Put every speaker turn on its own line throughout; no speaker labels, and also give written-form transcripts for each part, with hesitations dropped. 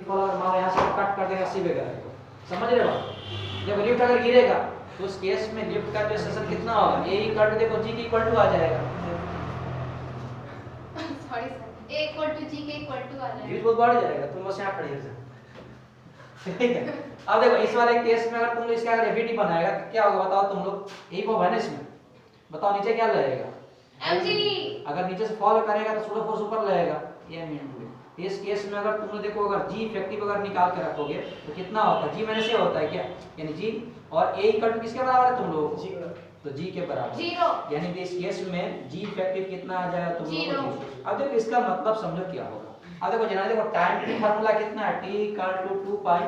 Fall अगर मान लो यहाँ से कट कर देगा 80 वगैरह तो समझ रहे हो। जब लिफ्ट अगर गिरेगा तो उस केस में लिफ्ट का डिस्टेंस कितना होगा, ए इक्वल टू देखो जी के इक्वल टू आ जाएगा।
Sorry sir, a equal to g के इक्वल टू आ जाएगा।
जी बहुत बढ़ जाएगा, तुम बस यहाँ खड़ी हो जाओ। ठीक है, अब देखो इस वाले केस में अगर तुम लोग इसका अगर एफईटी बनाएगा तो क्या होगा बताओ तुम लोग, यही वो है ना इसमें, बताओ नीचे क्या लगेगा
mg।
अगर नीचे से फॉल करेगा तो सोलर फोर्स ऊपर लगेगा m इनटू ए। इस केस में अगर तुम लोग देखो अगर g इफेक्टिव अगर निकाल के रखोगे तो कितना होता है, g माइनस a होता है क्या, यानी g और a इक्वल टू किसके बराबर है तुम लोग, तो g के बराबर,
0,
यानी कि इस केस में g इफेक्टिव कितना आ जाएगा तुम लोग
0।
को। अब देखो इसका मतलब समझो क्या होगा। अब देखो जना देखो टाइम की फार्मूला कितना है, t equal to 2 pi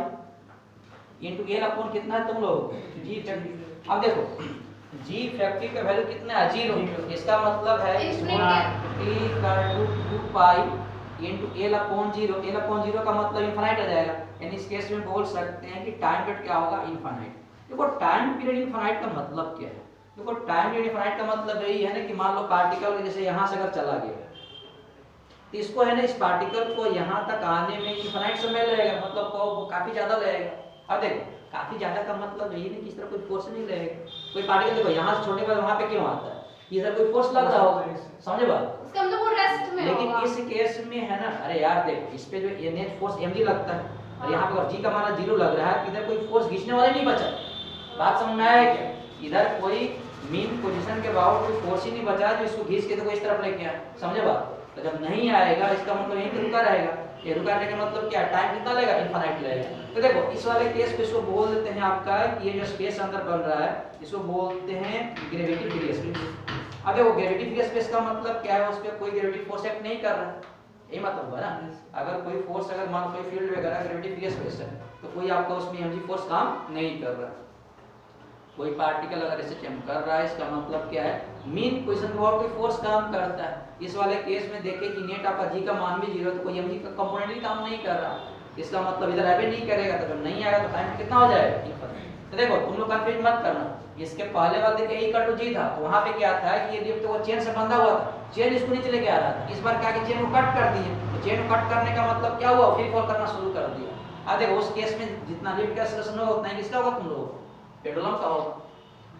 into l upon कितना है तुम लोग g इफेक्टिव। अब देखो g इफेक्टिव का वैल्यू कितना है 0, इसका मतलब है t equal to 2 pi into l upon 0, l upon 0 का मतलब इनफाइनाइट आ जाएगा, यानी इस केस में बोल सकते हैं कि टाइम पीरियड क्या होगा इनफाइनाइट। देखो टाइम पीरियड इनफाइनाइट का मतलब क्या है, देखो टाइम पीरियड इनफाइनाइट का मतलब यही है ना कि मान लो पार्टिकल जैसे यहाँ से अगर चला गया तो इसको है ना इस पार्टिकल को यहाँ तक आने में इनफाइनाइट समय लगेगा, मतलब वो काफी ज्यादा लगेगा। अब देखो काफी ज्यादा का मतलब यही नहीं कि इस तरह कोई फोर्स नहीं लगेगा, कोई पार्टिकल देखो यहाँ से छोड़ने के बाद वहां पे क्यों आता है, इधर कोई फोर्स लग रहा होगा, समझे बात।
इसका मतलब वो रेस्ट में
लेकिन
होगा।
इस केस में है ना, अरे यार देखो इस पे जो नेट फोर्स mg लगता है और यहाँ पर g का मान 0 लग रहा है, इधर कोई फोर्स खींचने वाला नहीं बचा। बात समझ में आया क्या, इधर कोई मीन पोजीशन के बावजूद कोई फोर्स ही नहीं बचा जो इसको खींच के देखो इस तरफ लेके आए, समझे बात। तो जब नहीं आएगा इसका मतलब यहीं पे रुका रहेगा, ये रुका रहने का मतलब क्या, टाइम कितना लगेगा इनफाइनाइट लगेगा। तो देखो इस वाले केस को इसको बोल देते हैं आपका कि ये जो स्पेस अंदर बन रहा है इसको बोलते हैं ग्रेविटी फ्री स्पेस। अब देखो ग्रेविटी फ्री स्पेस का मतलब क्या है, उस पे कोई ग्रेविटी फोर्स एक्ट नहीं कर रहा है, यही मतलब है ना। अगर कोई फोर्स अगर मान कोई फील्ड वगैरह ग्रेविटी फ्री स्पेस है तो कोई आपका उसमें mg फोर्स काम नहीं कर रहा है। कोई पार्टिकल अगर ऐसे जंप कर रहा है इसका मतलब क्या है, मीन पोजीशन पे और कोई फोर्स काम करता है। इस वाले केस में देखें कि नेट आपका g का मान भी 0 तो कोई mg का कंपोनेंट ही काम नहीं कर रहा, इसका मतलब इधर एबे नहीं करेगा, तो जब नहीं आएगा तो टाइम कितना हो जाएगा। तो देखो तुम लोग कंफ्यूज मत करना, इसके पहले वाले देखे a इक्वल टू g था तो वहां पे क्या था कि ये लिफ्ट वो चेन से बंधा हुआ था, चेन इसको नीचे लेके आ रहा था, इस बार क्या कि चेन को कट कर दिए, तो चेन को कट करने का मतलब क्या हुआ, फ्री फॉल करना शुरू कर दिया। अब देखो उस केस में जितना लिफ्ट का एक्सेलरेशन होगा उतना ही किसका होगा तुम लोग, पेंडुलम का होगा।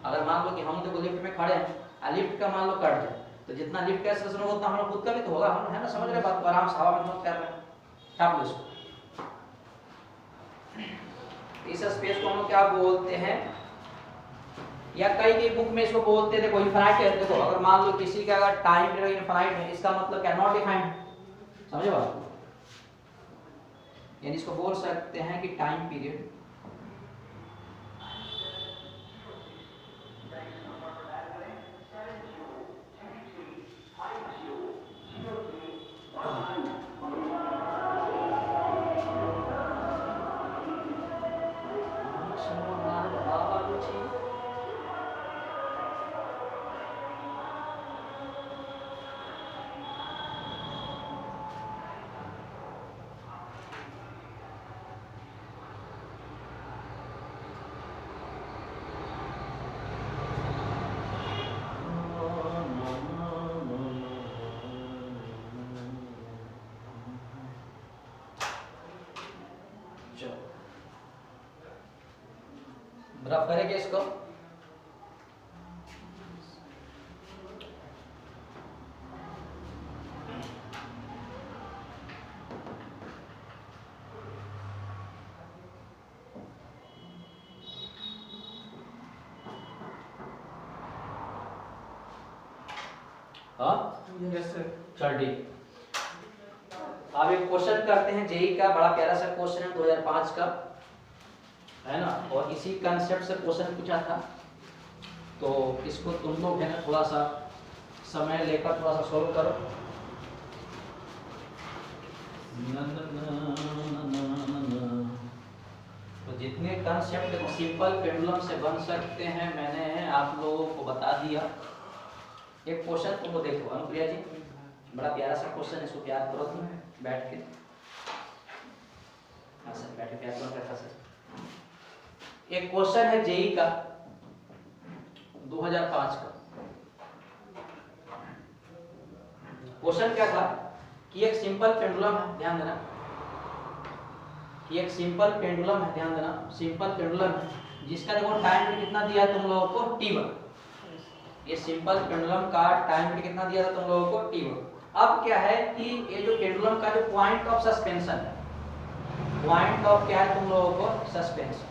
अगर मान लो कि हम देखो लिफ्ट में खड़े हैं, लिफ्ट का मान लो कट जाए तो जितना लिफ्ट का एक्सेलरेशन होगा उतना हम लोग खुद का भी तो होगा, हम है ना, समझ रहे बात को, आराम से हवा में मूव कर रहे हैं। छाप लो इसको। इस स्पेस को हम लोग क्या बोलते हैं, या कई की बुक में इसको बोलते हैं देखो इनफाइनाइट है। देखो अगर मान लो किसी का अगर टाइम पीरियड इनफाइनाइट है इसका मतलब क्या, नॉट डिफाइंड, समझे बात। यानी इसको बोल सकते हैं कि टाइम पीरियड रफ करेंगे इसको। हाँ
यस सर।
चल ठीक। अब एक क्वेश्चन करते हैं जेई का, बड़ा प्यारा सा क्वेश्चन है 2005 का, है ना, और इसी कंसेप्ट से क्वेश्चन पूछा था। तो इसको तुम लोग है ना थोड़ा सा समय लेकर थोड़ा सा सोल्व करो। तो जितने कंसेप्ट देखो सिंपल पेंडुलम से बन सकते हैं मैंने आप लोगों को बता दिया। एक क्वेश्चन तुम देखो अनुप्रिया जी, बड़ा प्यारा सा क्वेश्चन है, इसको प्यार करो तुम बैठ के। हाँ सर बैठ के प्यार करो कैसा सर। एक क्वेश्चन है जेई का 2005 का। क्वेश्चन क्या था कि एक सिंपल पेंडुलम है, ध्यान देना, कि एक सिंपल पेंडुलम है, ध्यान देना, सिंपल पेंडुलम है जिसका देखो टाइम पीरियड कितना दिया है तुम लोगों को t1। ये सिंपल पेंडुलम का टाइम पीरियड कितना दिया था तुम लोगों को t1। अब क्या है कि ये जो पेंडुलम का जो पॉइंट ऑफ सस्पेंशन है, पॉइंट ऑफ क्या है तुम लोगों को सस्पेंशन।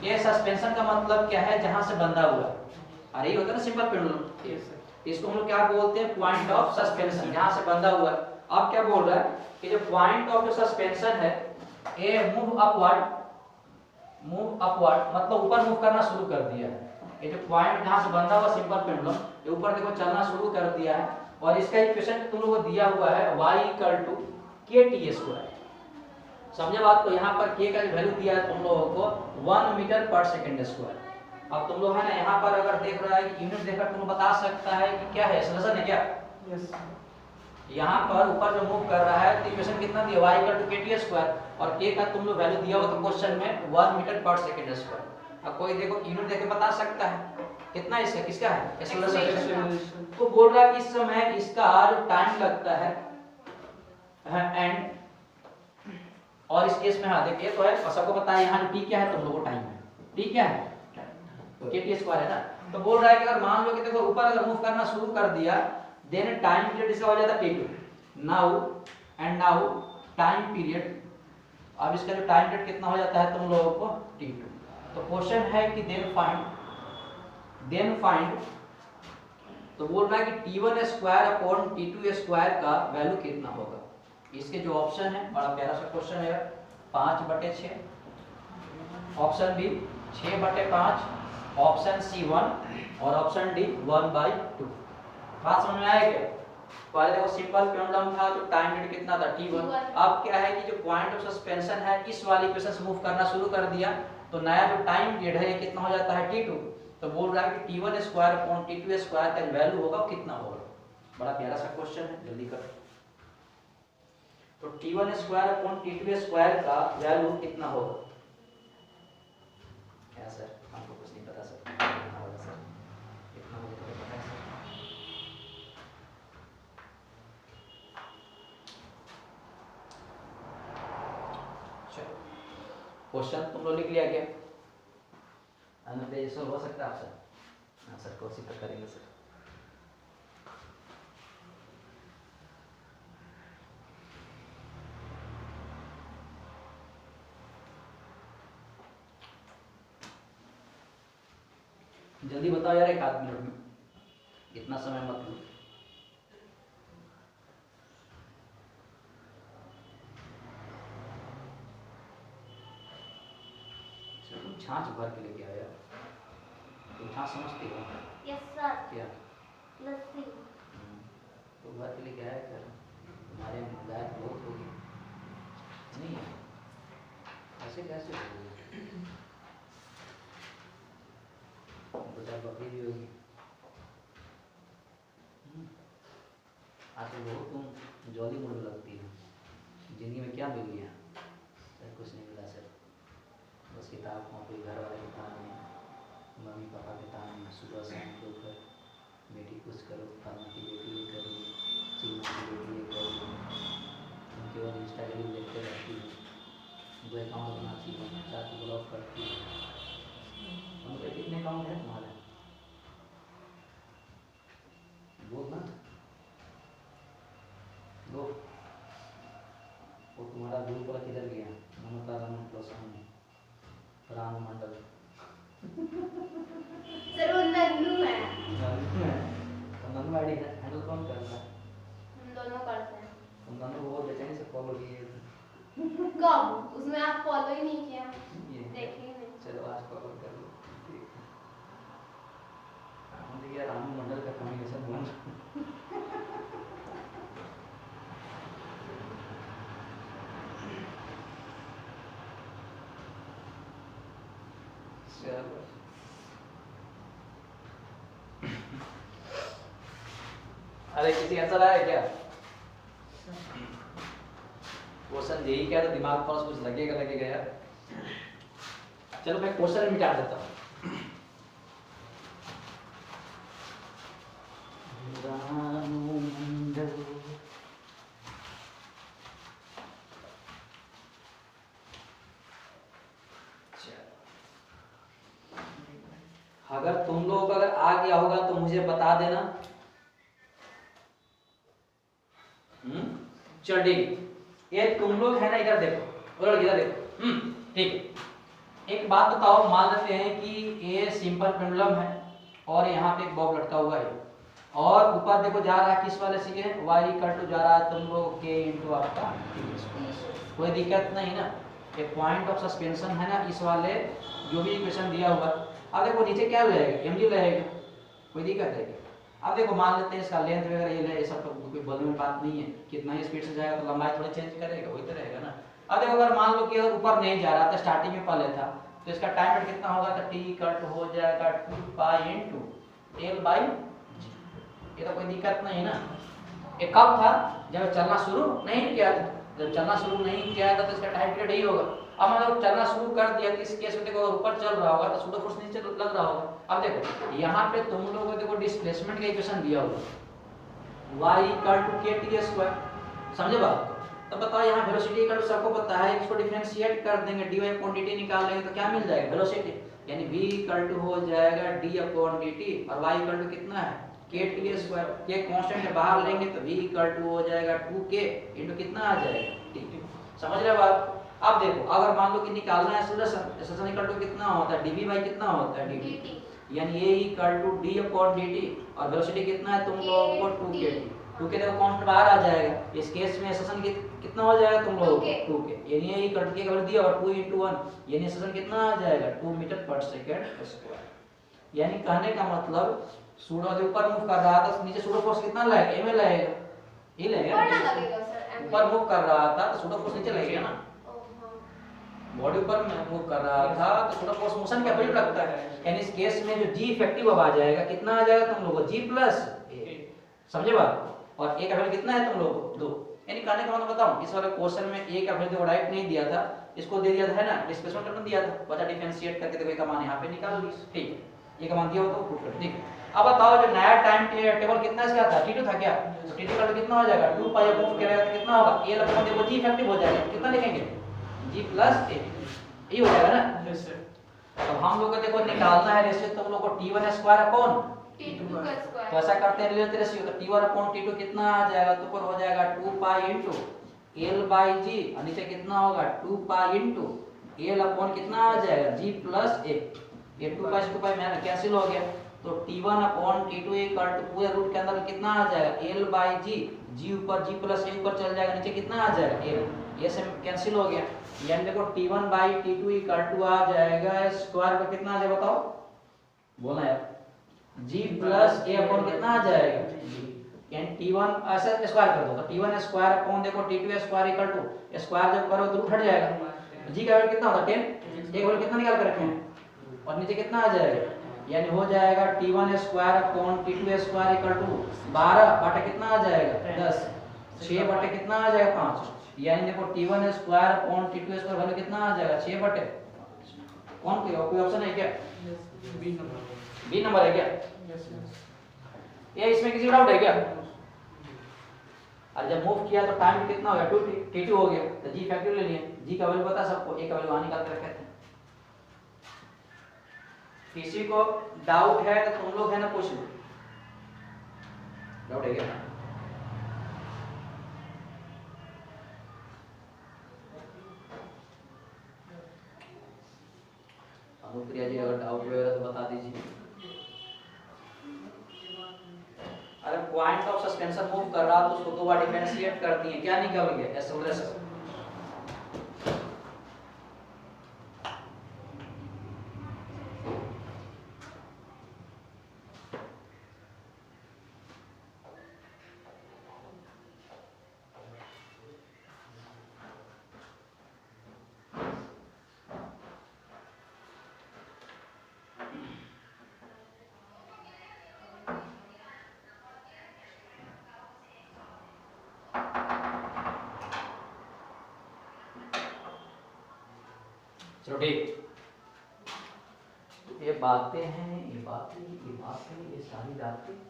ये सस्पेंशन का मतलब क्या है, जहां से बंधा हुआ है, अरे ये होता है ना सिंपल पेंडुलम, इसको हम लोग क्या बोलते हैं, पॉइंट ऑफ सस्पेंशन, जहां से बंधा हुआ है। अब क्या बोल रहा है कि जो पॉइंट ऑफ जो सस्पेंशन है ए मूव अपवर्ड, मूव अपवर्ड मतलब ऊपर मूव करना शुरू कर दिया है। ये जो पॉइंट जहां से बंधा हुआ सिंपल पेंडुलम ये ऊपर देखो चलना शुरू कर दिया है, और इसका इक्वेशन तुम लोगों को दिया हुआ है y = kt²। समझे बात को, यहाँ पर k का जो वैल्यू दिया है तुम लोगों को 1 मीटर/सेकंड²। अब तुम लोग है ना यहाँ पर अगर देख रहा है कि यूनिट देखकर तुम बता सकता है कि क्या है, एक्सेलरेशन है क्या?
यस
यहाँ पर ऊपर जो मूव कर रहा है तो इक्वेशन कितना दिया, y = kt² और k का तुम लोग वैल्यू दिया हो तो क्वेश्चन में 1 मीटर/सेकंड²। अब कोई देखो यूनिट देख के बता सकता है कितना इसका, किसका है, एक्सेलरेशन। तो बोल रहा है कि इस समय इसका जो टाइम लगता है एंड, और इस केस में हाँ देखिए तो है, और सबको पता है यहाँ जो t क्या है तुम लोगों को टाइम है, t क्या है kt² है ना। तो बोल रहा है कि अगर मान लो कि देखो ऊपर अगर मूव करना शुरू कर दिया देन टाइम पीरियड इसका हो जाता है t2 now, and now time period, अब इसका जो टाइम पीरियड कितना हो जाता है तुम लोगों को t2। तो क्वेश्चन है कि देन फाइंड, तो बोल रहा है कि t1² t2² का वैल्यू कितना होगा। इसके जो ऑप्शन है, बड़ा प्यारा सा क्वेश्चन है, 5/6, ऑप्शन बी 6/5, ऑप्शन सी 1 और ऑप्शन डी 1/2। बात समझ में आया क्या? पहले देखो सिंपल पेंडुलम था तो टाइम पीरियड कितना था t1। अब क्या है कि जो पॉइंट ऑफ सस्पेंशन है इस वाली इक्वेशन से मूव करना शुरू कर दिया तो नया जो टाइम पीरियड है ये कितना हो जाता है t2। तो बोल रहा है कि t1² t2² का वैल्यू होगा कितना होगा। बड़ा प्यारा सा क्वेश्चन है, जल्दी कर। तो t1² t2² का वैल्यू कितना होगा? क्या सर हमको कुछ नहीं पता सर, कितना होगा सर, कितना होगा तो पता है सर। चलो क्वेश्चन तुम लोग लिख लिया क्या? अन्य पेज हो सकता है आप सर? हाँ सर, कोशिश तो करेंगे सर। जल्दी बताओ यार, 1 आध मिनट में, इतना समय मत लो। तुम छाछ भर के लेके आया, तुम छाछ समझती हो?
Yes sir.
क्या
लस्सी।
तो भर के लेके आया कर, तुम्हारे गाय बहुत होगी नहीं है, ऐसे कैसे होगी? बेटा बकरी भी होगी। आजकल बहुत तुम जॉली मूड में लगती हो, जिंदगी में क्या मिल गया? सर कुछ नहीं मिला सर, बस किताब कॉपी, घर वाले के ताने, मम्मी पापा के ताने, सुबह शाम को कर बेटी कुछ करो, फलाना की बेटी ये करो, चीमा की बेटी ये करो, तुम केवल इंस्टाग्राम देखते रहती हो, दो अकाउंट बनाती हो, 4 को ब्लॉक करती हो। उनके कितने अकाउंट है तुम्हारे? दो ना, दो। वो तुम्हारा ग्रुप वाला किधर गया? ममता रमन प्लस राम मंडल।
सर वो नन्नू है।
तो नन्नू आईडी हैंडल कौन करता है?
हम दोनों करते हैं।
तुम नन्नू बहुत बेचैनी से फॉलो किए थे।
कब? उसमें आप फॉलो ही नहीं किया,
ये
देखे ही नहीं।
चलो आज फॉलो कर लो, ठीक है। हम देखिए राम मंडल का कम्युनिकेशन बन चलो। अरे किसी आंसर आया क्या? क्वेश्चन यही क्या, तो दिमाग पर कुछ लगेगा यार। चलो मैं क्वेश्चन मिटा देता हूँ। अगर तुम लोगों का अगर आ गया होगा तो मुझे बता देना। चल ठीक, ये तुम लोग है ना, इधर देखो और इधर देखो। ठीक है, एक बात बताओ, मान लेते हैं कि ये सिंपल पेंडुलम है और यहाँ पे एक बॉब लटका हुआ है और ऊपर देखो जा रहा है किस वाले से, y इक्वल टू जा रहा है तुम लोग k इंटू आपका t। कोई दिक्कत नहीं ना, एक पॉइंट ऑफ सस्पेंशन है ना इस वाले जो भी इक्वेशन दिया हुआ। अब देखो नीचे क्या रहेगा, mg रहेगा, कोई दिक्कत है क्या? अब देखो मान लेते हैं इसका लेंथ वगैरह ये सब तो कोई बोलने में बात नहीं है, कितना ही स्पीड से जाएगा तो लंबाई थोड़ा चेंज करेगा, वही तो रहेगा ना। अब देखो अगर मान लो कि अगर ऊपर नहीं जा रहा था, स्टार्टिंग में पहले था, तो इसका टाइम पीरियड कितना होगा, तो t इक्वल टू हो जाएगा 2 pi into l by g। ये तो कोई दिक्कत नहीं ना। ये कब था, जब चलना शुरू नहीं किया था, जब चलना शुरू नहीं किया था तो इसका टाइम पीरियड यही होगा। अब मतलब चलना शुरू कर दिया तो इस केस में देखो अगर ऊपर चल रहा होगा तो सूडो फोर्स नीचे लग रहा होगा। अब देखो यहाँ पे तुम लोगों को देखो डिस्प्लेसमेंट का इक्वेशन दिया हुआ y equal to kt square, समझे बात को? तो बताओ यहाँ वेलोसिटी इक्वल टू सबको पता है, इसको डिफरेंशिएट कर देंगे, dy अपॉन dt निकाल लेंगे तो क्या मिल जाएगा, वेलोसिटी, यानी v इक्वल टू हो जाएगा d अपॉन dt और y इक्वल टू कितना है kt स्क्वायर। ये कांस्टेंट है बाहर लेंगे तो v इक्वल टू हो जाएगा 2k इनटू कितना आ जाएगा t। समझ रहे बात? अब देखो अगर मान लो कि निकालना है एक्सेलरेशन इक्वल टू कितना होता है dv बाई कितना होता है dt, यानी a equal to d upon dt और वेलोसिटी कितना है तुम लोगों को 2k। 2k देखो कांस्टेंट बाहर आ जाएगा, इस केस में एक्सेलरेशन कितना हो जाएगा तुम लोगों को 2k, यानी a इक्वल टू k का वैल्यू दिया और 2 into 1 यानी एक्सेलरेशन कितना आ जाएगा 2 मीटर पर सेकंड स्क्वायर। यानी कहने का मतलब सूडो जो ऊपर मूव कर रहा था नीचे सूडो फोर्स कितना लगेगा, m लगेगा, ये लगेगा। ऊपर मूव कर रहा था तो सूडो फोर्स नीचे लगेगा ना, बॉडी ऊपर मूव कर रहा था तो सूडो फोर्स मोशन के अपोजिट लगता है, यानी इस केस में जो g इफेक्टिव अब आ जाएगा कितना आ जाएगा तुम लोगों को g प्लस a। समझे बात? और a का वैल्यू कितना है तुम लोगों को 2। यानी कहने का मतलब बताऊं, इस वाले क्वेश्चन में a का वैल्यू राइट नहीं दिया था, इसको दे दिया था है ना, डिस्प्लेसमेंट करना दिया था, बचा डिफरेंशिएट करके देखो a का मान यहां पे निकाल ली। ठीक है, a का मान दिया हो तो पुट कर। ठीक है, अब बताओ जो नया टाइम टेबल कितना इसका था, t2 था क्या, तो t2 का कितना हो जाएगा 2 पाई मूव करेगा तो कितना होगा a लगभग देखो g इफेक्टिव हो जाएगा, कितना लिखेंगे g प्लस a, ये हो जाएगा ना। Yes sir. अब हम लोग को देखो निकालना है रेशियो तुम लोग को t1 स्क्वायर अपॉन
t2 का स्क्वायर,
तो ऐसा करते हैं रिलेटिव रेशियो, तो t1 अपॉन t2 कितना आ जाएगा, तो ऊपर हो जाएगा 2 pi into l by g और नीचे कितना होगा 2 पाई इनटू l अपॉन कितना आ जाएगा g प्लस a। ये 2 पाई से 2 पाई में कैंसिल हो गया, तो t1 upon t2 equal to पूरे रूट के अंदर कितना आ जाएगा l बाई g, g ऊपर g प्लस a ऊपर चल जाएगा, नीचे कितना आ जाएगा l, ये से कैंसिल हो गया। यानी देखो t1 by t2 equal to आ जाएगा स्क्वायर पर कितना आ जाएगा बताओ, बोलना यार, g प्लस a अपॉन कितना आ जाएगा, यानी t1 ऐसा स्क्वायर कर दो तो t1 स्क्वायर अपॉन देखो t2 square equal to square जब करो तो रूट हट जाएगा, g का वैल्यू कितना होता है 10, एक वैल्यू कितना निकाल कर रखे हैं और नीचे कितना आ जाएगा, यानी हो जाएगा t1 square upon t2 square equal to 12 बटे कितना आ जाएगा 10, 6 बटे कितना आ जाएगा 5, यानी देखो t1 square upon t2 square value कितना आ जाएगा 6 बटे, कौन कोई ऑप्शन है क्या, बी नंबर है क्या, ये इसमें किसी डाउट है क्या? और जब मूव किया तो टाइम कितना हो गया 2t2 हो गया, तो g फैक्टर ले लिए, g का वैल्यू पता सबको, a का वैल्यू वहां निकाल कर रखे थे। किसी को डाउट है तो तुम लोग है ना पूछ लो, डाउट है क्या? अनुप्रिया जी अगर डाउट वगैरह तो बता दीजिए। अगर पॉइंट ऑफ सस्पेंशन मूव कर रहा तो उसको दो बार डिफरेंशिएट करती है, क्या निकल गया एक्सेलरेशन। चलो ठीक, ये बातें हैं, ये बातें, ये सारी बातें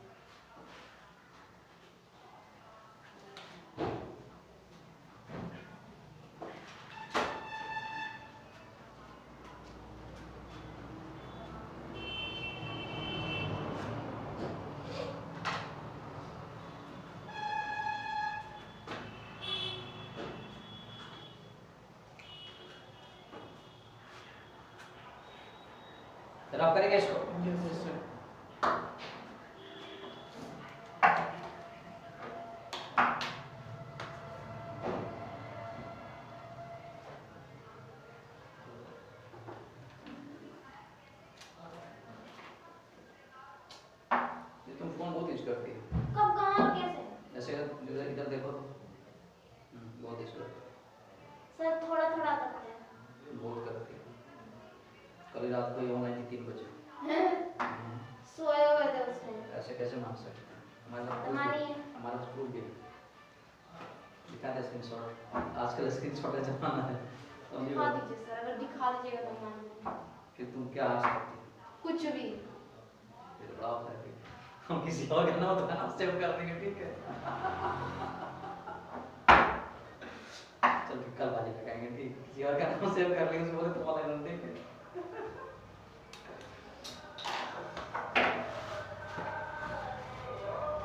रफ करेंगे इसको। ये तुम फोन बहुत यूज करती हो।
कब कहाँ कैसे?
जैसे इधर इधर देखो तो बहुत यूज करती
सर थोड़ा थोड़ा करते हैं।
हो, बहुत करती हो। कल रात को ये ऑनलाइन 3 बजे
सोए हुए थे उसमें।
ऐसे कैसे मान सकते हैं?
मानिए।
हमारा प्रूफ भी दिखा दे स्क्रीनशॉट। आजकल स्क्रीनशॉट का जमाना है।
दिखा दीजिए सर, अगर दिखा दीजिएगा तो मान लूंगी।
कि तुम क्या हार सकती हो?
कुछ भी।
फिर बड़ा है फिर। हम किसी और का नाम तो नाम सेव कर देंगे, ठीक है? चल फिर कल बाजी लगाएंगे, ठीक? किसी और का नाम सेव कर लेंगे, उसको बोले तुम वाला नाम, ठीक है?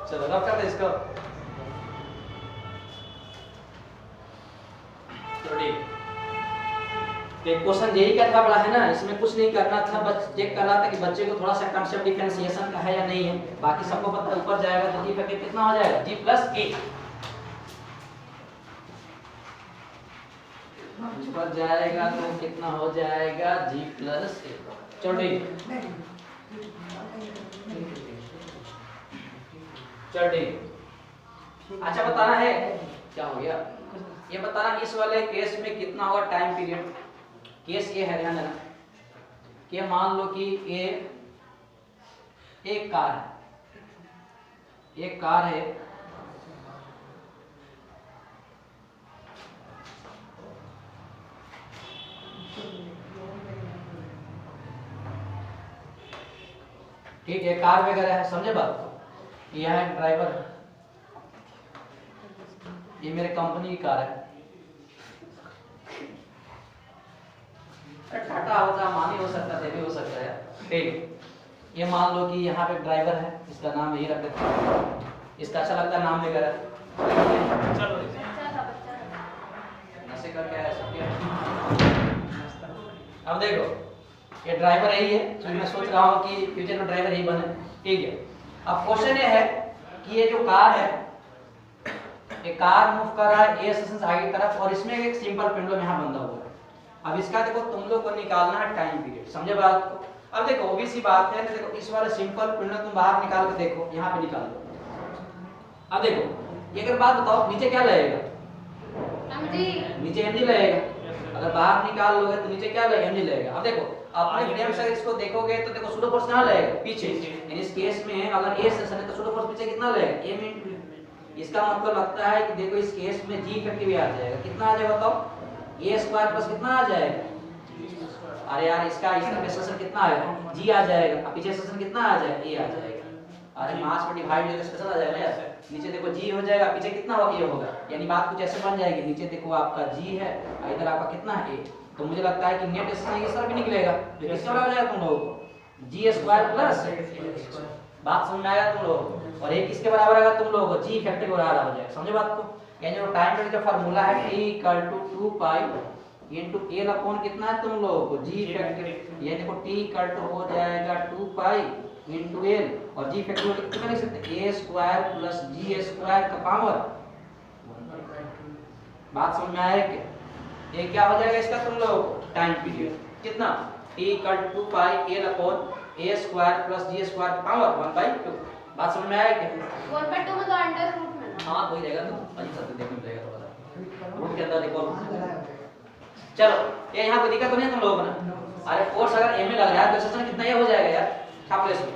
चलो रब कर दे इसको। चलो ठीक। एक क्वेश्चन यही क्या था, बड़ा है ना, इसमें कुछ नहीं करना था, बस चेक करना था कि बच्चे को थोड़ा सा कांसेप्ट डिफरेंशिएशन का है या नहीं है। बाकी सबको पता है, ऊपर जाएगा तो जी फैक्टर कितना हो जाएगा? g + a। ऊपर जाएगा तो कितना हो जाएगा? g + a। चलो ठीक। चल ठीक। अच्छा बताना है क्या हो गया, ये बताना इस वाले केस में कितना होगा टाइम पीरियड। केस ये है, ध्यान देना कि मान लो कि ये एक कार है, एक कार है, ठीक है, कार वगैरह है, समझे बात? यह है ड्राइवर, ये मेरे कंपनी की कार है। टाटा होता, मानी हो सकता है, भी हो सकता है, ठीक। ये मान लो कि यहाँ पे ड्राइवर है, इसका नाम यही रख देते हैं, इसका अच्छा लगता है नाम वगैरह। चलो नशे का क्या है सब क्या? अब देखो ये ड्राइवर यही है, तो मैं सोच रहा हूँ कि फ्यूचर में ड्राइवर यही बने, ठीक है। अब क्वेश्चन ये है कि ये जो कार है, ये कार मूव कर रहा है ए स्टेशन से आगे की तरफ, और इसमें एक सिंपल पेंडुलम यहाँ बंधा हुआ है। अब इसका देखो तुम लोग को निकालना है टाइम पीरियड, समझे बात को? अब देखो ओबीसी बात है, देखो इस वाले सिंपल पेंडुलम तुम बाहर निकाल के देखो, यहाँ पे निकाल दो। अब देखो ये अगर बात बताओ, नीचे क्या लगेगा? नीचे mg लगेगा। अगर बाहर निकाल लोगे तो नीचे क्या लगेगा? mg लगेगा। अब देखो अपने फ्रेम से इसको देखोगे तो देखो सूडो फोर्स कहाँ लगेगा? पीछे। यानी इस केस में अगर ए सेक्शन है तो सूडो फोर्स पीछे कितना लगेगा? m × इसका मतलब लगता है कि देखो इस केस में जी इफेक्टिव आ जाएगा, कितना आ जाएगा बताओ? a² + कितना आ जाएगा? अरे यार इसका सेक्शन कितना आएगा? g आ जाएगा, अब पीछे सेक्शन कितना आ जाएगा? a आ जाएगा। अरे मास में डिवाइड हो तो सेक्शन आ जाएगा यार। नीचे देखो g हो जाएगा, पीछे कितना होगा? a होगा। यानी बात कुछ ऐसे बन जाएगी, नीचे देखो आपका g है, इधर आपका कितना है? a। तो मुझे लगता है कि नेट सेक्शन ये सर भी निकलेगा, तो किसका हो जाएगा तुम लोगों को? g² + बात समझ में आएगा तुम लोगों को? और ये किसके बराबर आएगा तुम लोगों को? g इफेक्टिव बराबर हो जाएगा, समझे बात को? यानी जो टाइम पीरियड का फार्मूला है t = 2 pi into l upon कितना है तुम लोगों को? g effective. ये देखो t = हो जाएगा 2 पाई इनटू l, और g इफेक्टिव कितना लिख सकते हैं? a² + g² का पावर 1/2। बात समझ में आया क्या? ये क्या हो जाएगा इसका तुम लोगों को? टाइम पीरियड कितना? t = 2 pi l upon a² + g² का पावर 1/2। बात समझ में आया क्या?
1/2 में तो अंडर रूट में ना।
हाँ वही रहेगा, तो वही सब देखने मिलेगा तो पता रूट के अंदर देखो। चलो ये यहाँ कोई दिक्कत तो नहीं तुम लोगों को ना? अरे फोर्स अगर m में लग रहा है तो सेक्शन कितना ये हो जाएगा यार? क्या प्लेस में?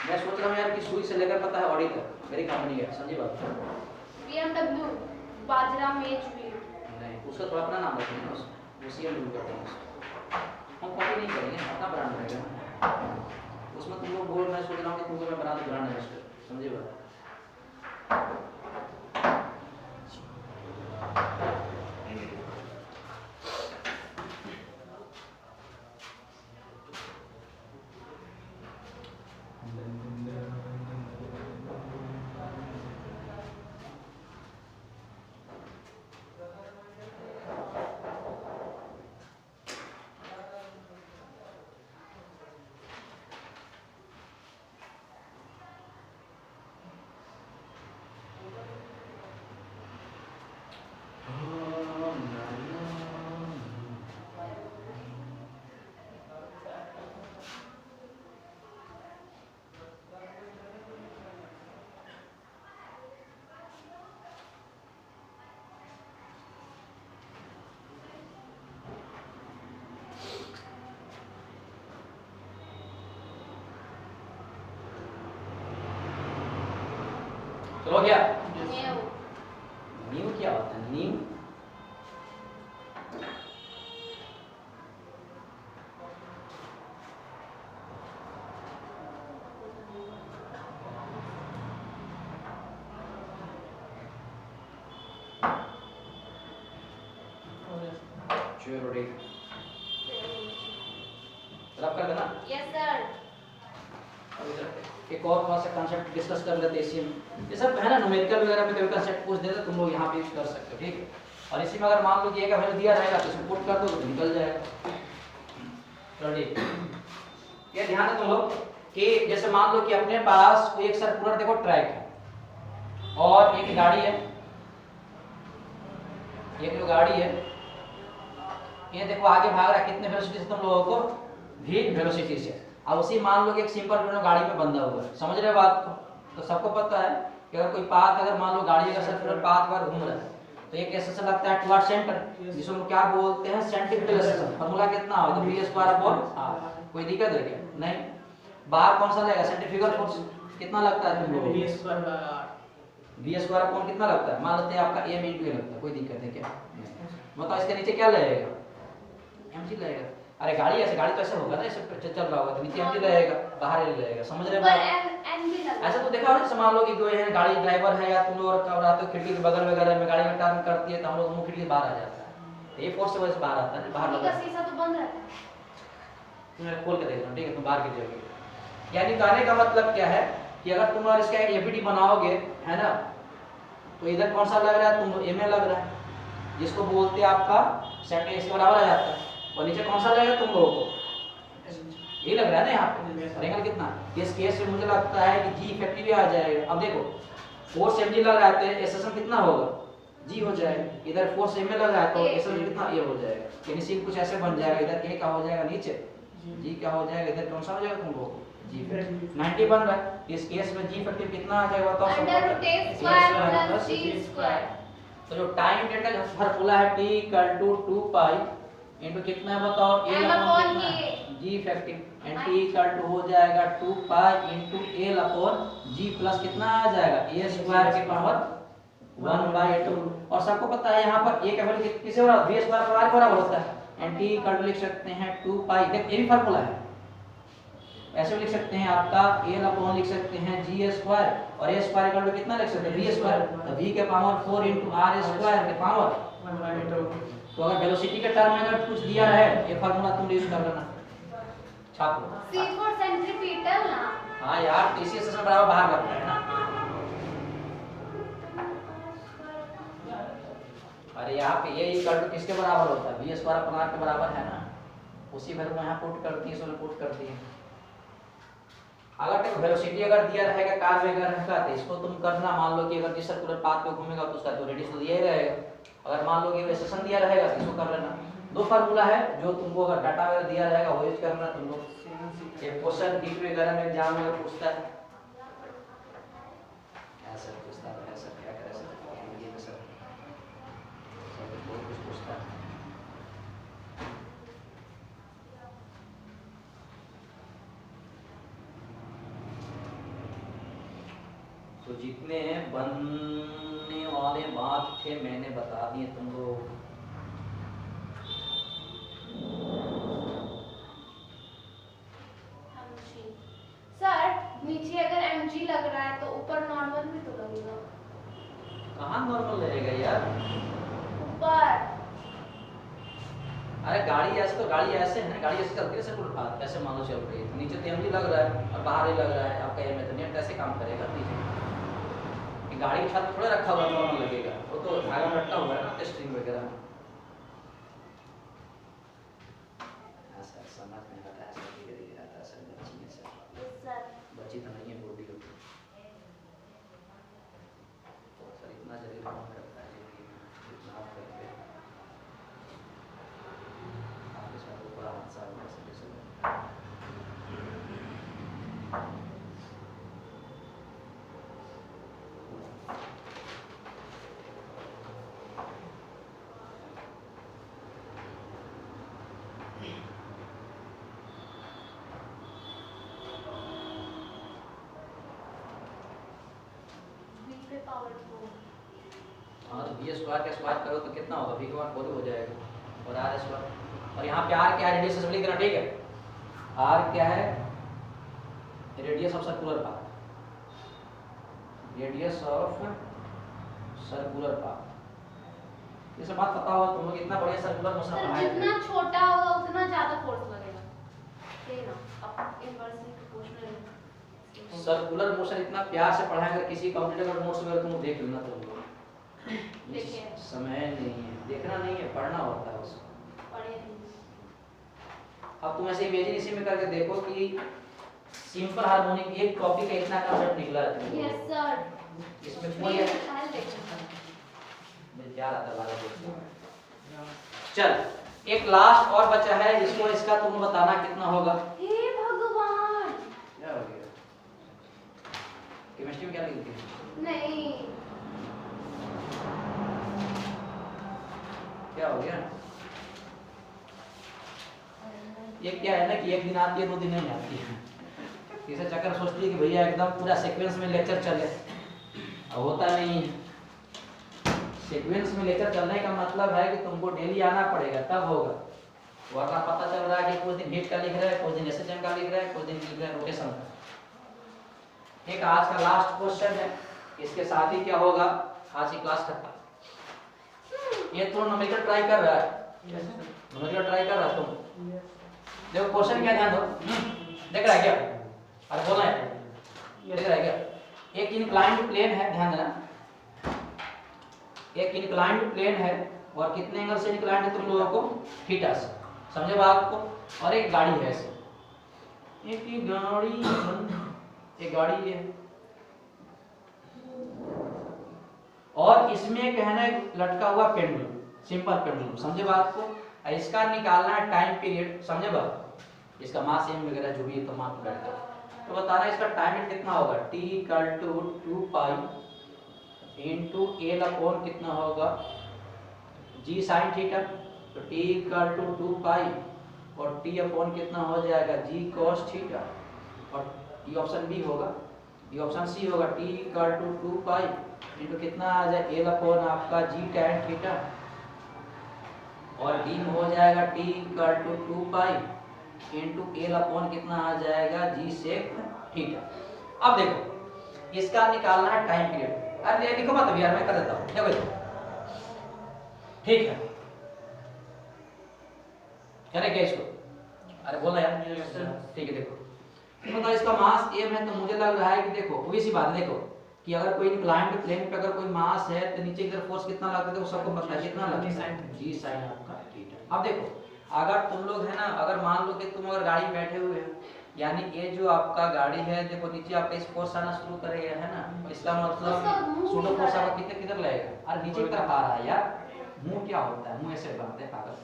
मैं सोच रहा हूँ यार कि सुई से लेकर पता है ऑडी तक मेरी कंपनी है, समझी बात?
BMW बाजरा मेज व्हील।
नहीं उसका थोड़ा अपना नाम रखेंगे ना, वो CMW करते हैं उसको। हम कॉपी नहीं करेंगे, अपना ब्रांड रहेगा उसमें। तुम लोग बोल, मैं सोच रहा हूँ कि तुमको मैं बना दूं ब्रांड है, समझे बात? चलो क्या
न्यू
न्यू क्या होता है न्यू चलो ठीक रब कर देना।
यस सर
अब इधर एक और थोड़ा सा कॉन्सेप्ट डिस्कस कर लेते हैं इसी में। ये सब है ना न्यूमेरिकल वगैरह में कभी कॉन्सेप्ट पूछ देते तुम लोग यहाँ पे यूज कर सकते हो, ठीक है। और इसी में अगर मान लो कि एक वैल्यू दिया रहेगा तो इसको पुट कर दो तो निकल जाएगा। चलो ठीक ये ध्यान है तुम लोग कि जैसे मान लो कि अपने पास कोई एक सर्कुलर देखो ट्रैक है और एक गाड़ी है, एक जो गाड़ी है ये देखो आगे भाग रहा है कितने वेलोसिटी से तुम लोगों को v वेलोसिटी से। अब उसी मान लो कि एक सिंपल दोनों गाड़ी पे बंधा हुआ है, समझ रहे हो बात को। तो सबको पता है कि अगर कोई पाथ अगर मान लो गाड़ी का सर्कुलर पाथ पर घूम रहा है तो एक ऐसा लगता है टुवर्ड सेंटर जिसको हम क्या बोलते हैं सेंट्रीफ्यूगल एक्सेलरेशन। फार्मूला कितना होगा तो v²/r। कोई दिक्कत है क्या? नहीं। बाहर कौन सा लगेगा सेंट्रीफ्यूगल फोर्स कितना लगता है तुम लोगों को v² कितना लगता है मान लेते हैं आपका m × a लगता है, कोई दिक्कत है क्या? मतलब इसके नीचे क्या लगेगा mg लगेगा। अरे गाड़ी ऐसे गाड़ी तो ऐसे होगा ना ऐसे चल रहा होगा तो नीचे mg लगेगा बाहर l लगेगा, समझ रहे हो बात। ऐसा तो देखा होगा मान लो कि कोई है गाड़ी ड्राइवर है या तुम लोग कब रहते हो खिड़की के बगल वगैरह में गाड़ी में टर्न करती है तो हम लोग मुंह खिड़की बाहर आ जाता है तो ये फोर्स से वजह से बाहर आता है बाहर लगा
शीशा तो बंद रहता है।
मैं खोल के देख रहा हूं, ठीक है तुम बाहर की देखोगे। यानी कहने का मतलब क्या है कि अगर तुम और इसका एबीडी बनाओगे है ना तो इधर कौन सा लग रहा है तुम एमए लग रहा है जिसको बोलते हैं आपका सेंटर इसके बराबर आ जाता है और नीचे कौन सा लगेगा तुम लोगों को यही लग रहा है ना यहाँ पे। और एंगल कितना इस केस में मुझे लगता है कि जी इफेक्टिव ही आ जाएगा। अब देखो फोर्स mg लग रहा है तो एसएसएम कितना होगा जी हो जाएगा। इधर फोर्स एमए लग रहा है तो एसएसएम कितना ए हो जाएगा। यानी सीन कुछ ऐसे बन जाएगा इधर ए का हो जाएगा नीचे जी क्या हो जाएगा इधर कौन सा हो जाएगा तुम लोगों को जी इफेक्टिव 90 बन रहा है। इस केस में जी इफेक्टिव कितना आ जाएगा बताओ
√a²
तो जो टाइम पीरियड का जो फार्मूला है t = 2 पाई इनटू कितना है बताओ a/k ji effective and t हो जाएगा 2 पाई इनटू l/g प्लस कितना आ जाएगा a² के पावर 1/2। और सबको पता है यहाँ पर a का वैल्यू किससे बराबर v² पर r बराबर होता है एंड t लिख सकते हैं 2 पाई। देख ये भी फार्मूला है ऐसे भी लिख सकते हैं आपका a/, लिख सकते हैं g² और a² कितना लिख सकते हैं v²। तो v के पावर 4 इनटू r² के पावर 1/2। तो अगर वेलोसिटी के टर्म में अगर कुछ दिया है ये फार्मूला तुम यूज कर लेना छाप लो।
C for centripetal ना।
हां यार TCS से बराबर बाहर लगता है ना। अरे यहाँ पे ये इक्वल टू किसके बराबर होता है v² अपना r के बराबर है ना उसी वैल्यू को यहाँ पुट करती है इसमें पुट करती है। अगर तक वेलोसिटी अगर दिया रहेगा कार वगैरह का तो इसको तुम करना मान लो कि अगर जिस सर्कुलर पाथ पे घूमेगा तो उसका तो रेडियस तो दिया ही रहेगा। अगर मान लो कि वेलोसिटी दिया रहेगा तो इसको कर लेना। दो फार्मूला है जो तुमको अगर डाटा वगैरह दिया रहेगा वो यूज करना तुम लोग। ये क्वेश्चन डीप वगैरह में एग्जाम में पूछता है ऐसा पूछता है ऐसा क्या करे सर ये सर बहुत कुछ पूछता है। तो जितने बनने वाले बात थे मैंने बता दिए तुम लोग।
सर नीचे अगर mg लग रहा है तो ऊपर नॉर्मल भी तो लगेगा।
कहाँ नॉर्मल रहेगा यार
ऊपर।
अरे गाड़ी ऐसे तो गाड़ी ऐसे है ना गाड़ी ऐसे चलती है सर्कुलर पाथ ऐसे मान लो चल रही है नीचे तो mg लग रहा है और बाहर ही लग रहा है आपका एम तो नेट ऐसे काम करेगा नीचे गाड़ी के साथ थोड़ा रखा हुआ नॉर्मल लगेगा वो तो धागा में लटका हुआ है ना स्ट्रिंग वगैरह में। ऐसा समझ में आता है ऐसा धीरे धीरे आता है सर बच्ची है सर बच्ची तो नहीं है बूढ़ी होती सर इतना जल्दी काम करता है जितना आप
पावर 4।
हाँ तो बी स्क्वायर का स्क्वायर करो तो कितना होगा, बी का मान 4 हो जाएगा, और आर स्क्वायर, और यहाँ पे आर क्या है, रेडियस से लिख देना, ठीक है। आर क्या है, radius of circular path, radius of circular path. ये सब बात पता होगा तुम लोग, इतना बढ़िया सर्कुलर मोशन
सर
पढ़ाया
जितना छोटा होगा उतना ज्यादा फोर्स लगेगा, ये ना अब इनवर्सली प्रोपोर्शनल।
सर्कुलर मोशन इतना प्यार से पढ़ाया, अगर किसी कॉम्पिटिटिव का नोट्स वगैरह तुम देख लेना, तुम लोग
देखिए
समय नहीं है, देखना नहीं है, पढ़ना होता है उसको।
पढ़े नहीं।
अब तुम ऐसे इमेजिन इसी में करके देखो कि सिंपल हार्मोनिक एक टॉपिक का इतना कंसेप्ट निकला है।
यस सर,
इसमें कोई क्या आता है। चल एक लास्ट और बचा है, जिसको इसका तुम बताना कितना होगा।
हे भगवान,
क्या हो गया, केमिस्ट्री में क्या लिखी थी?
नहीं
क्या हो गया, ये क्या है ना कि एक दिन आती है 2 दिन नहीं आती है, इसे चक्कर सोचती है कि भैया एकदम पूरा सीक्वेंस में लेक्चर चले, अब होता नहीं है। सीक्वेंस में लेकर चलने का मतलब है कि तुमको डेली आना पड़ेगा, तब होगा, वरना पता चल रहा है कि कुछ दिन हीट का लिख रहा है, कुछ दिन एसएचएम का लिख रहा है, कुछ दिन लिख रहा है रोटेशन का। एक आज का लास्ट क्वेश्चन है, इसके साथ ही क्या होगा, आज की क्लास खत्म। ये तुम न्यूमेरिकल ट्राई कर रहा है, न्यूमेरिकल ट्राई कर रहा है तुम, देखो क्वेश्चन क्या, ध्यान दो, देख रहा है क्या, अरे बोलना है, देख रहा है क्या, एक इंक्लाइंड प्लेन है, ध्यान देना, एक इंक्लाइंड प्लेन है, और कितने एंगल से इंक्लाइंड है तुम लोगों को, थीटा से, समझे बात को, और एक गाड़ी है ऐसे, एक गाड़ी है, और इसमें कहना है लटका हुआ पेंडुलम, सिंपल पेंडुलम, समझे बात को। इसका निकालना है टाइम पीरियड, समझे बात, इसका मास एम वगैरह जो भी है तो मान को बैठ जाओ, तो बताना इसका टाइम पीरियड कितना होगा, t equal to 2 pi into L upon कितना होगा, g sin थीटा, तो t इक्वल टू 2 पाई और t अपॉन कितना हो जाएगा, g cos थीटा, और ये ऑप्शन बी होगा, ये ऑप्शन सी होगा, t equal to 2 pi into कितना आ जाए, एल अपॉन आपका g tan थीटा, और d में हो जाएगा t equal to 2 pi into L upon कितना आ जाएगा, g sec थीटा। अब देखो इसका निकालना है टाइम पीरियड, अरे लिखो मत यार, मैं कर देता हूं, देखो ठीक है, करे क्या इसको, अरे बोला यार, ठीक है। देखो मतलब इसका मास m है, तो मुझे लग रहा है कि देखो वही सी बात है, देखो कि अगर कोई इंक्लाइंड प्लेन पे अगर कोई मास है तो नीचे की तरफ फोर्स कितना लगता है, तो सबको पता है कितना लगता है, g sin आपका थीटा। अब देखो अगर तुम लोग है ना, अगर मान लो कि तुम अगर गाड़ी में बैठे हुए हो, यानी ये जो आपका गाड़ी है, देखो नीचे आपका इस फोर्स आना शुरू करेगा, है ना, इसका मतलब सूडो फोर्स आपका किधर किधर लगेगा, अरे नीचे की तरफ आ रहा है यार, मुंह क्या होता है, मुंह ऐसे बनते हैं पागल,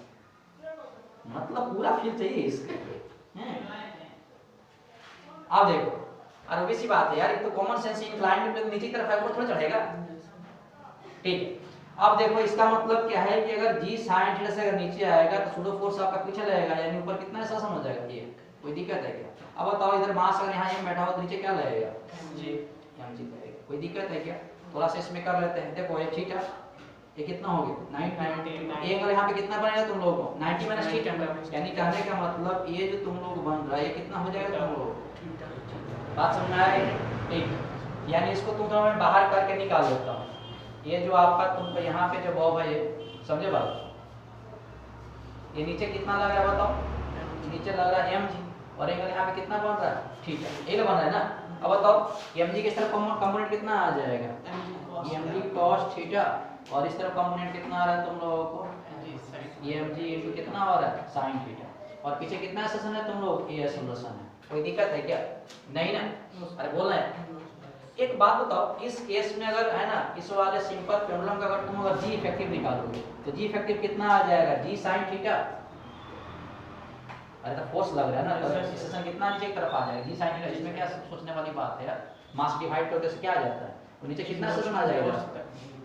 मतलब पूरा फील चाहिए इसके, अब देखो और वैसी बात है यार, एक तो कॉमन सेंस इंक्लाइंड पे नीचे की तरफ है, वो थोड़ा चढ़ेगा, ठीक है। अब देखो इसका मतलब क्या है कि अगर g sin थीटा से अगर नीचे आएगा तो सूडो फोर्स आपका पीछे लगेगा, यानी ऊपर कितना शासन हो जाएगा, ये कोई दिक्कत है क्या। अब बताओ इधर मास अगर यहाँ m बैठा हो तो नीचे क्या लगेगा, mg लगेगा, कोई दिक्कत है क्या, थोड़ा सा इसमें कर लेते हैं। देखो ये थीटा, ये कितना हो गया 90, ये अगर यहाँ पे कितना बनेगा तुम लोगों को 90 माइनस थीटा, यानी कहने का मतलब ये जो तुम लोग बन रहा है ये कितना हो जाएगा तुम लोग, बात समझ में आया, ठीक। यानी इसको तुम थोड़ा मैं बाहर करके निकाल देता हूँ, ये जो आपका तुमको यहाँ पे जो बॉब है ये, समझे बात, ये नीचे कितना लग रहा है बताओ, नीचे लग रहा है mg, और एंगल यहाँ पे कितना बन रहा है, ठीक है, ये बन रहा है ना। अब बताओ mg की तरफ कंपोनेंट कितना आ जाएगा, mg cos थीटा, और इस तरफ कंपोनेंट कितना आ रहा है तुम लोगों को, ये mg इनटू कितना हो रहा है sin थीटा, और पीछे कितना सेशन है तुम लोग, ये सॉल्यूशन है, कोई दिक्कत है क्या, नहीं ना, अरे बोलना है। एक बात बताओ, इस केस में अगर है ना, इस वाले सिंपल पेंडुलम का अगर तुम अगर जी इफेक्टिव निकालोगे तो जी इफेक्टिव कितना आ जाएगा, जी sin थीटा, अरे तो फोर्स लग रहा है ना, तो सेशन कितना नीचे की तरफ आ जाएगा, जी sin थीटा, इसमें क्या सोचने वाली बात है यार, मास डिवाइड करके से क्या आ जाता है, तो नीचे कितना सेशन आ जाएगा,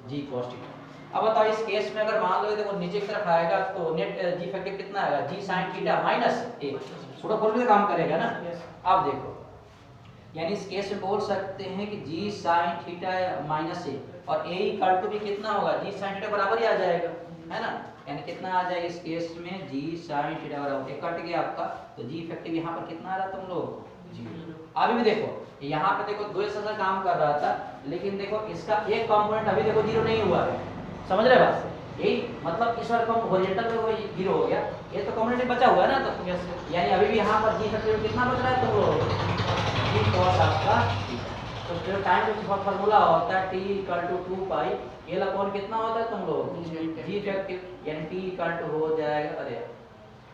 जी cos थीटा। अब बताओ इस केस में अगर मान लो देखो नीचे की तरफ आएगा तो नेट जी इफेक्टिव कितना आएगा, जी sin थीटा माइनस 1, थोड़ा फॉर्मूला काम करेगा ना। अब देखो यानी इस केस में बोल सकते हैं कि जी sin थीटा माइनस 1, और ए इक्वल टू भी कितना होगा जी sin थीटा बराबर ही आ जाएगा, है ना। यानी कितना आ जाएगा इस केस में जी sin थीटा बराबर, एक कट गया आपका, तो जी इफेक्टिव यहाँ पर कितना आ रहा तुम लोग जी। अभी भी देखो यहाँ पे देखो दो ऐसा काम कर रहा था, लेकिन देखो इसका एक कंपोनेंट अभी देखो जीरो नहीं हुआ है, समझ रहे बात से, यही मतलब इस बार कम हॉरिजॉन्टल में वो जीरो हो गया, ये तो कंपोनेंट बचा हुआ है ना, तो यानी अभी भी यहाँ पर जी इफेक्टिव कितना बच रहा है तुम लोग जी cos आपका थीटा। तो जो टाइम का फार्मूला होता है t equal to 2 pi l upon कितना होता है तुम लोग जी इफेक्टिव, यानी t इक्वल टू हो जाएगा, अरे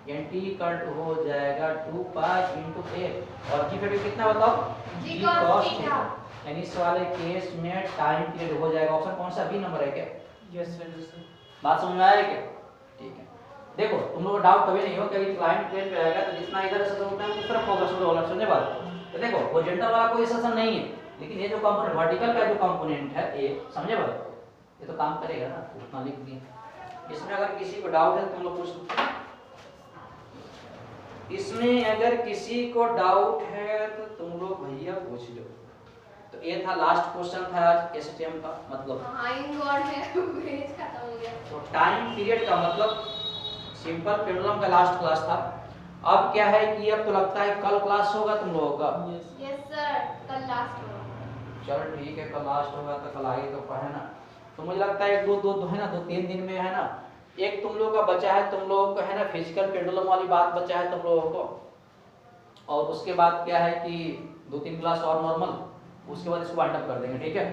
यानी t इक्वल टू हो जाएगा 2 पाई इनटू a, और जी इफेक्टिव कितना बताओ
जी
जी
cos
cos थीटा। यानी इस वाले केस में टाइम पीरियड हो जाएगा, ऑप्शन कौन सा बी नंबर है क्या?
Yes sir, yes sir.
बात समझ में आया क्या? ठीक है, देखो तुम लोगों को डाउट कभी नहीं हो कि क्लाइंट प्लेन पे आएगा तो जितना इधर से होता है उस तरफ फोकस होगा, समझे बात? तो देखो हॉरिजॉन्टल वाला कोई सेशन नहीं है, लेकिन ये जो कंपोनेंट वर्टिकल का जो कंपोनेंट है ए, समझे बात? ये तो काम करेगा ना, उतना लिख दिए। इसमें अगर किसी को डाउट है तुम लोग पूछ लो, इसमें अगर किसी को डाउट है तो तुम लोग भैया पूछ लो। तो ये था लास्ट क्वेश्चन था आज एसटीएम का, मतलब
हाँ इन गॉड है पेज खत्म हो गया।
तो टाइम पीरियड का मतलब सिंपल पेंडुलम का लास्ट क्लास था। अब क्या है कि अब तो लगता है कल क्लास होगा तुम लोगों का।
यस सर, कल लास्ट होगा।
चल ठीक है, कल लास्ट होगा तो कल आगे तो है ना। तो मुझे लगता है दो है ना, 2-3 दिन में है ना, एक तुम लोगों का बचा है, तुम लोगों का है ना फिजिकल पेंडुलम वाली बात बचा है तुम लोगों को, और उसके बाद क्या है कि 2-3 क्लास और नॉर्मल, उसके बाद इसको वाइंड अप कर देंगे, ठीक है।